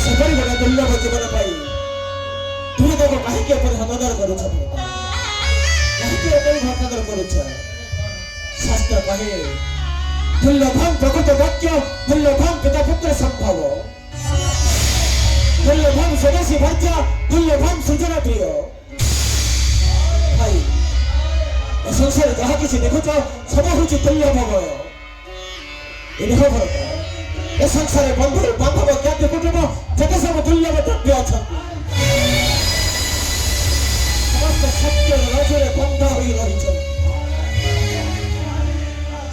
ସେପରି ଗୋଟେ ଦୁର୍ଲଭ ଜୀବନ ପାଇ ତୁମେ ତାକୁ କାହିଁକି ଏପରି ହତାଦର କରୁଛ? କାହିଁକି ଏପରି ହତାଦର କରୁଛ? ଶାସ୍ତ୍ର କହେ ଦୁର୍ଲଭମ୍ ପ୍ରକୃତ ବାକ୍ୟ, ଦୁର୍ଲଭମ୍ ପିତା ପୁତ୍ର ସମ୍ଭବ, ଦୁର୍ଲଭମ୍ ସ୍ୱଦେଶୀ ଭାର୍ଯ୍ୟ, ଦୁର୍ଲଭମ୍ ସୃଜନ ପ୍ରିୟ। ଭାଇ, ଏ ସଂସାରରେ ଯାହା କିଛି ଦେଖୁଛ ସବୁ ହେଉଛି ଦୁର୍ଲଭମୟ। ଏ ସଂସାରରେ ବନ୍ଧୁ ବାନ୍ଧବ ଜ୍ଞାତି କୁଟୁମ୍ବ ଯେତେ ସବୁ ଦୁର୍ଲଭ ଦ୍ରବ୍ୟ ଅଛନ୍ତି ସମସ୍ତେ ସତ୍ୟର ରଜରେ ବନ୍ଧ ହୋଇ ରହିଛନ୍ତି।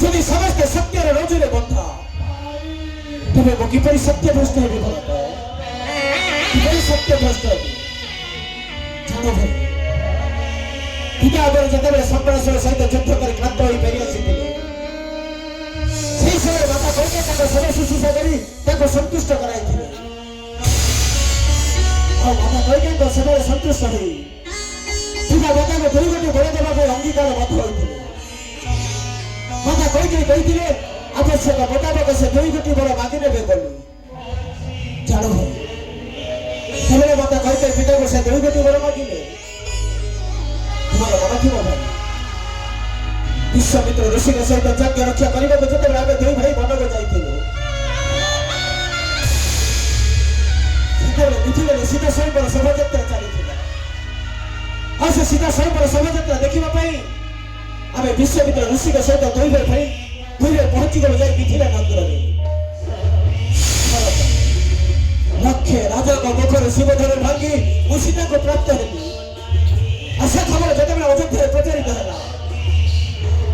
ଯଦି ସମସ୍ତେ ସତ୍ୟର ରଜରେ ବନ୍ଧା, ତେବେ ମୁଁ କିପରି ସତ୍ୟଭ୍ରଷ୍ଟ ହେବି? ଭରତ, କିପରି ସତ୍ୟଭ୍ରଷ୍ଟ ହେବି? ଜାଣ ଭାଇ, ପିତା ଆଗରେ ଯେତେବେଳେ ସମ୍ବଳେଶ୍ୱର ସହିତ ଯୁଦ୍ଧ କରି କ୍ଳାନ୍ତ ହୋଇ ଫେରି ଆସିଥିଲେ, ସେହି ସମୟରେ ମାତା କୈକେୟୀ ତାଙ୍କ ସେବା ଶୁଶ୍ରୂଷା କରି ତାଙ୍କୁ ସନ୍ତୁଷ୍ଟ କରାଇଥିଲେ। ଆଉ ମାତା କୈକେୟୀଙ୍କ ସେବାରେ ସନ୍ତୁଷ୍ଟ ହୋଇ ପିତା ମାତାଙ୍କୁ 2 ଗୋଟି ବର ଦେବା ପାଇଁ ଅଙ୍ଗୀକାରବଦ୍ଧ ହୋଇଥିଲେ। ମାତା କୈକେୟୀ କହିଥିଲେ ଆବଶ୍ୟକ ମୁତାବକ ସେ 2 ଗୋଟି ବର ମାଗି ନେବେ ବୋଲି। ଜାଣ ଭାଇ, ସେବେଳେ ମାତା କୈକେୟୀ ପିତାଙ୍କୁ ସେ 2 ଗୋଟି ବର ମାଗିଲେ। ତୁମର ମନ ଥିବ ଭାଇ, ବିଶ୍ୱାମିତ୍ର ଋଷିଙ୍କ ସହିତ ଯଜ୍ଞ ରକ୍ଷା କରିବାକୁ ଯେତେବେଳେ ଆମେ 2 ଭାଇ ବନକୁ ଯାଇଥିଲୁ, ସେତେବେଳେ ପୃଥିବୀରେ ସୀତା ସ୍ୱୟଂବର ଶୋଭାଯାତ୍ରା ଚାଲିଥିଲା। ଆଉ ସେ ସୀତା ସ୍ୱୟଂବର ଶୋଭାଯାତ୍ରା ଦେଖିବା ପାଇଁ ଆମେ ବିଶ୍ୱାମିତ୍ର ଋଷିଙ୍କ ସହିତ 2 ଭାଇ ପହଞ୍ଚିଗଲୁ ଯାଇ ମିଥିଳା ମନ୍ଦିରରେ। ଲକ୍ଷେ ରାଜାଙ୍କ ମୁଖରେ ଶିବଧନୁ ଭାଙ୍ଗି ମୁଁ ସୀତାଙ୍କୁ ପ୍ରାପ୍ତ ହେଲି। ଆଉ ସେ ଖବର ଯେତେବେଳେ ଅଯୋଧ୍ୟାରେ ପ୍ରଚାରିତ ହେଲା,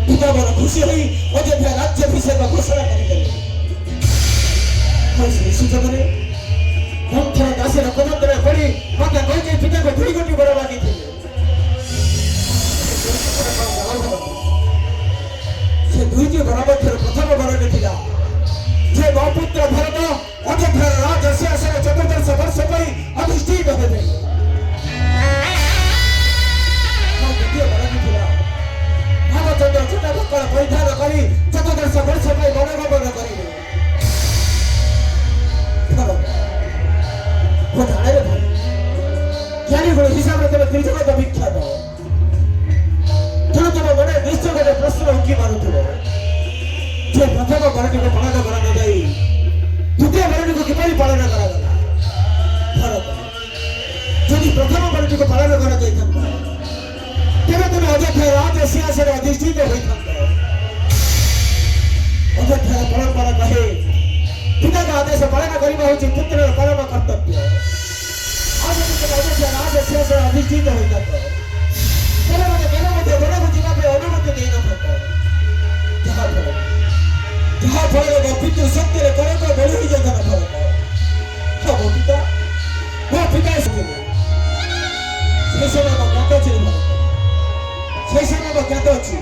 ପିତାମର ଖୁସି ହୋଇ ଅଯୋଧ୍ୟା ରାଜ୍ୟାଭିଷେକ ଘୋଷଣା କରିଦେଲେ। ସେହି ସୁଯୋଗରେ ମନ୍ଥର ଦାସୀର କୁମନ୍ତ୍ରରେ ପଡ଼ି ମାତା କୈକେୟୀ ପିତାଙ୍କୁ 2 ଗୋଟି ବର ମାଗିଥିଲେ। ସେ 2ଟି ବର ମଧ୍ୟରୁ ପ୍ରଥମ ବରଟି ଥିଲା ଯେ ମୋ ପୁତ୍ର ଭରତ ଅଯୋଧ୍ୟାର ରାଜ ସିଂହାସନରେ 14 ବର୍ଷ ପାଇଁ ଅଧିଷ୍ଠିତ ହେବେ। ଦ୍ୱିତୀୟ ବରଟି ଥିଲା ଭାଗଚନ୍ଦ୍ର ଛୋଟ ବସ୍ତ୍ର ପରିଧାନ କରି 14 ବର୍ଷ ପାଇଁ ବନଗମନ କରିବେ। ଜ୍ଞାନୀଗୁଣ ହିସାବରେ ତେବେ ତ୍ରିଜଗତ ବିଖ୍ୟାତ। ତେଣୁ ତମ ମନରେ ନିଶ୍ଚୟ ଗୋଟେ ପ୍ରଶ୍ନ ଉଙ୍କି ମାରୁଥିବ ଯେ ପ୍ରଥମ ବରଟିକୁ ପାଳନ କରାନଯାଇ ଦ୍ୱିତୀୟ ବରଟିକୁ କିପରି ପାଳନ କରାଗଲା? ଭରତ, ଯଦି ପ୍ରଥମ ବରଟିକୁ ପାଳନ କରାଯାଇଥାନ୍ତା ତେବେ ତୁମେ ଅଯୋଧ୍ୟା ରାଜ ସିଂହାସନରେ ଅଧିଷ୍ଠିତ ହୋଇଥାନ୍ତ। ଅଯୋଧ୍ୟାର ପରମ୍ପରା କହେ ପିତାଙ୍କ ଆଦେଶ ପାଳନ କରିବା ହେଉଛି ପୁତ୍ରର ପରମ କର୍ତ୍ତବ୍ୟ। ଆଉ ଯଦି ତୁମେ ଅଯୋଧ୍ୟା ରାଜ ସିଂହାସନରେ ଅଧିଷ୍ଠିତ ହୋଇଥାନ୍ତ ତେବେ ମୋତେ କେବେ ମଧ୍ୟ ବନକୁ ଯିବା ପାଇଁ ଅନୁମତି ଦେଇନଥାନ୍ତ। ଯାହାଫଳରେ ମୋ ପିତୃ ଶକ୍ତିରେ କଳଙ୍କ ବଳି ହୋଇଯାଇଥାନ୍ତା। ଭରତ, ମୋ ପିତା ଶୁଣିଲେ ସେ ସମୟ ମୋ ଜ୍ଞାତ ଅଛି। ଭରତ, সেই সময় আমার জ্ঞাত ଅଛି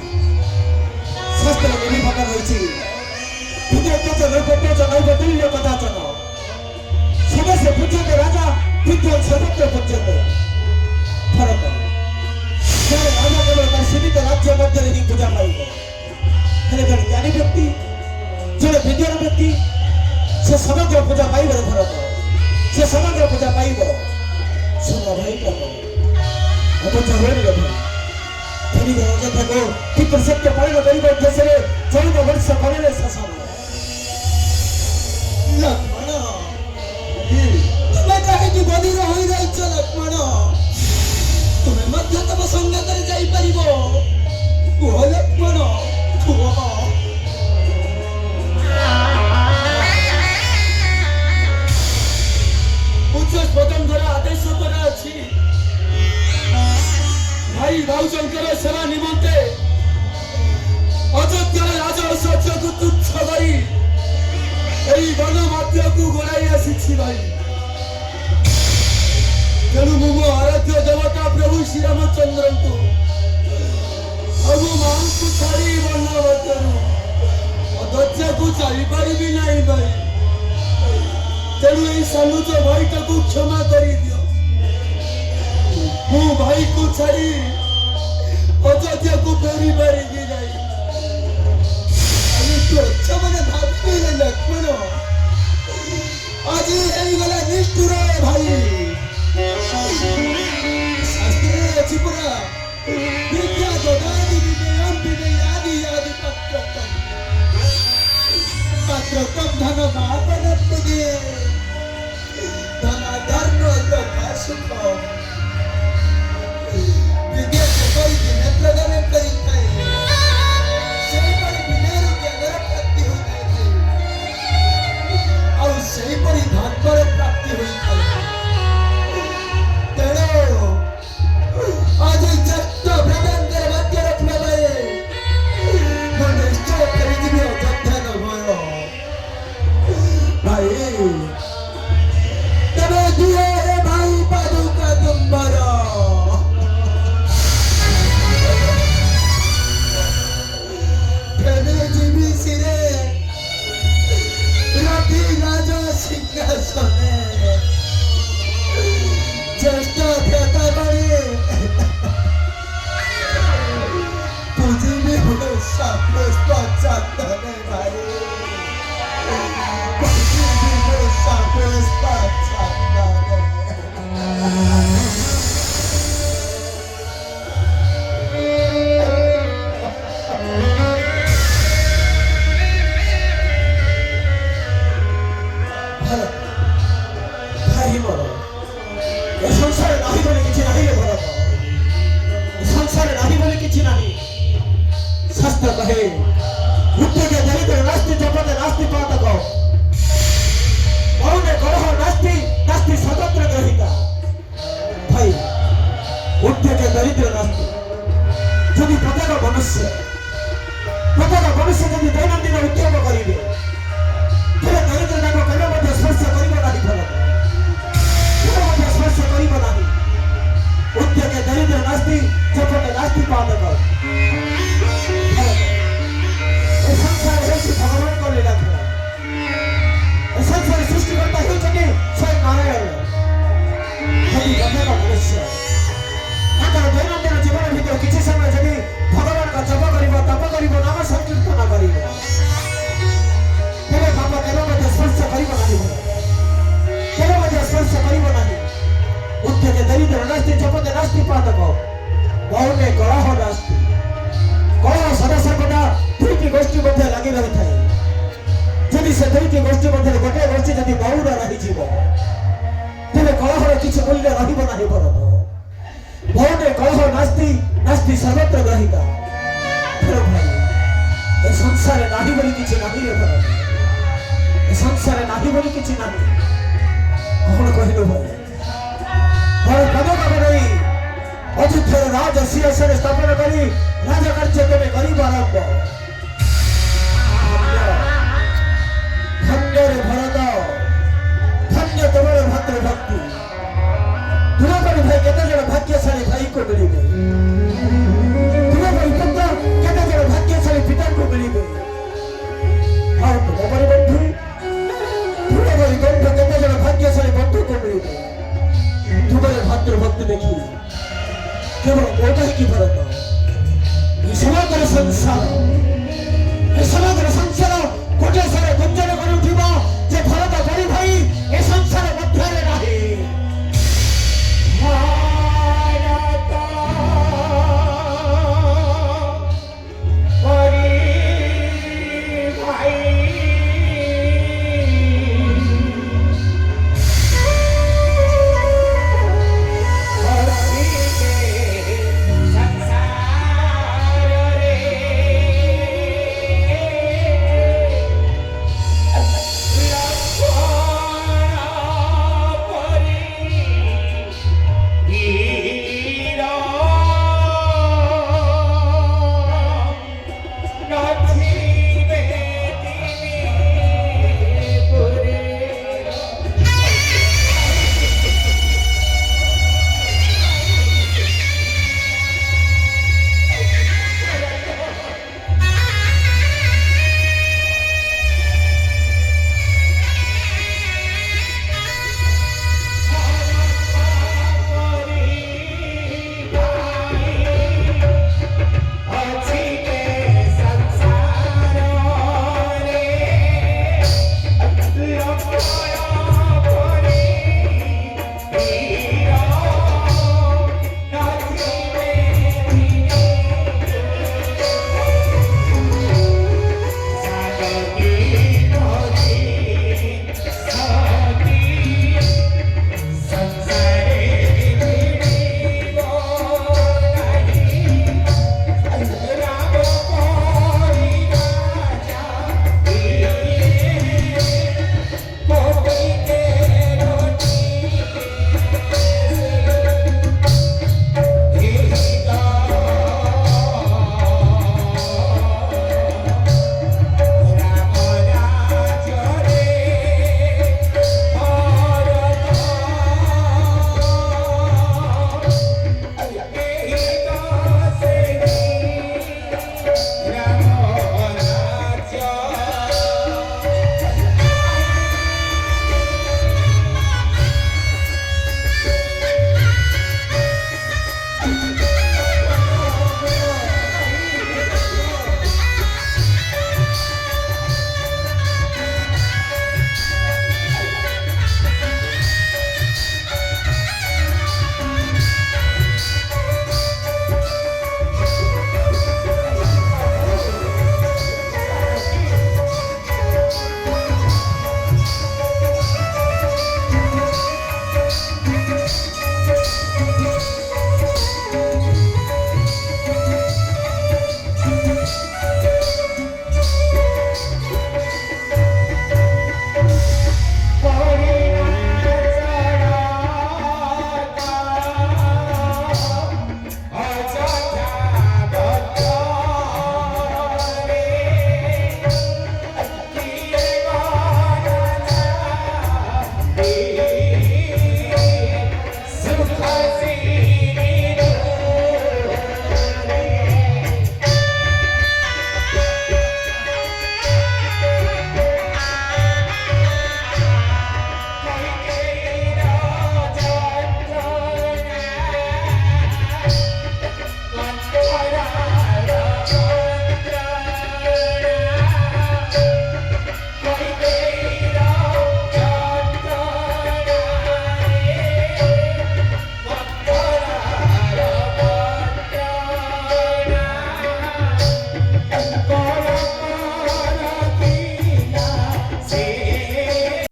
শাস্ত্র বিভিন্ন ভাগ রয়েছে। নৈবতুল্য কদাচন সমস্ত পর্যন্ত রাজা বিদ্বান সর্বত্র পর্যন্ত। ভরত, রাজা কেবল তার সীমিত রাজ্য মধ্যে ହିଁ ପୂଜା ପାଇବ। ହେଲେ ଜଣେ ଜ୍ଞାନୀ ବ୍ୟକ୍ତି, ଜଣେ ବିଦ୍ୱାନ ବ୍ୟକ୍ତି ସେ ସମଗ୍ର ପୂଜା ପାଇବ। ଭରତ, ସେ ସମଗ୍ର ପୂଜା ପାଇବ। ଶୁଣ ଭାଇ, ଅବଶ୍ୟ ହୁଏନି ଭାଇ। ଅଯୋଧ୍ୟାକୁ ପିତୃ ସତ୍ୟ ପାଳନ କରିବା ଉଦ୍ଦେଶ୍ୟରେ 14 ବର୍ଷ କରିଲେ ଶାସନ। ଲକ୍ଷ୍ମଣ, ତୁମେ କାହିଁକି ବଧିର ହୋଇଯାଇଛ? ଲକ୍ଷ୍ମଣ, ତୁମେ ମଧ୍ୟ ତମ ସଙ୍ଗତରେ ଯାଇପାରିବ। କୁହ ଲକ୍ଷ୍ମଣ, କୁହ। ଉଚ୍ଚ ସ୍ୱତନ୍ତ୍ର ଆଦେଶ କରାଅଛି ଭାଇ ଭାଉଜଙ୍କର ସେବା ନିମନ୍ତେ ଅଯୋଧ୍ୟାର ରାଜୈଶ୍ୱର୍ଯ୍ୟକୁ ତୁଚ୍ଛ କରି ଏହି ବନ ମଧ୍ୟକୁ ଗୋଡ଼ାଇ ଆସିଛି ଭାଇ। ତେଣୁ ମୁଁ ମୋ ଆରାଧ୍ୟ ଦେବତା ପ୍ରଭୁ ଶ୍ରୀରାମଚନ୍ଦ୍ରଙ୍କୁ ଆଉ ମୋ ମାଙ୍କୁ ଛାଡ଼ି ବନ ମଧ୍ୟରୁ ଅଯୋଧ୍ୟାକୁ ଚାଲିପାରିବି ନାହିଁ ଭାଇ। ତେଣୁ ଏହି ସାନୁଜ ଭାଇଟାକୁ କ୍ଷମା କରିଦିଅ। ମୁଁ ଭାଇକୁ ଛାଡ଼ି ଅଯୋଧ୍ୟାକୁ ଫେରି ପାରିବି ନାହିଁ। ମାନେ ଭାବିଲେ ଲକ୍ଷ୍ମଣ, ଆଜି ହେଇଗଲା ନିଷ୍ଠୁର विद्या ददाति विनयं विनयानि यानि पत्रकम् धनमापनत्वगे धनाधर्म सुखम् विदेश करिକି ନେତ୍ରଦାନ କରିଥାଏ ସେହିପରି ବିନୟର ଜ୍ଞାନର ପ୍ରାପ୍ତି ହୋଇଥାଏ ଆଉ ସେହିପରି ଧର୍ମର ପ୍ରାପ୍ତି ହୋଇଥାଏ ତେଣୁ ଆଜି ଚେଷ୍ଟ ବେଦାନ୍ତର ବାକ୍ୟ ରଖିବା ବେଳେ ମୁଁ ନିଶ୍ଚୟ ଫେରିଯିବି ଅଯୋଧ୍ୟା ନଗର ଭାଇ ତେବେ ଦିଏ ରେ ଭାଇ ପାଦୁକା ତୁମ୍ଭର सिंहासने ज्येष्ठ भ्रातामणि तुझी मी पुष्प चंदने भाई तुझी मी पुष्प चंदने शास्त्र कहे उद्योग दरिद्र नास्ति जपद नास्ति पातक मौन कलह नास्ति नास्ति स्वतंत्र ग्रहिता भाई उद्योग दरिद्र नास्ति यदि प्रत्येक मनुष्य यदि दैनन्दिन उद्योग करेंगे तेरे दरिद्र ताको केवे मध्य स्पर्श करिब नाही फल केवे मध्य स्पर्श करिब नाही उद्योग दरिद्र नास्ति जपद नास्ति पातक भगवान को लीला खेला संसार सृष्टिकर्ता होउछन्ति स्वयं नारायण यदि प्रत्येक मनुष्य ताकर दैनन्दिन जीवन भितर किछि समय यदि भगवान का जप करिब तप करिब नाम संकीर्तन करिब तेरे बाबा केवे मध्य स्पर्श करिब नाही केवे मध्य स्पर्श करिब नाही उद्योग दरिद्र नास्ति जपद नास्ति पातक बहुने कलह नास्ति कलह सदा सर्वदा दुईटी गोष्ठी मध्य लगी रही थाए जदि से दुईटी गोष्ठी मध्य गोटे गोष्ठी जदि बहुर रही तेरे कलहर किसी मूल्य रहिब नाही भरत बहुने कलह नास्ति नास्ति सर्वत्र ग्रहिता फिर भाई ए संसार नाही बोली किछि नाही रे भरत ए संसार नाही बोली किछि नाही कौन कहिलो भाई और कदम नहीं अयोध्या राज सिंहासन स्थापन करी राज कार्य तेरे करी आरंभ धन्य रे भरत धन्य तुम्हारे भद्र भक्ति तुम्हारे भाई केते जण भाग्यशाली भाई को मिलिबे तुम्हारे पुत्र केते जण भाग्यशाली पिता को मिलिबे और तुम्हारे बंधु केते जण भाग्यशाली बंधु को मिलिबे तुम्हारे भद्र भक्ति देखी केवल गोटा ही की भरत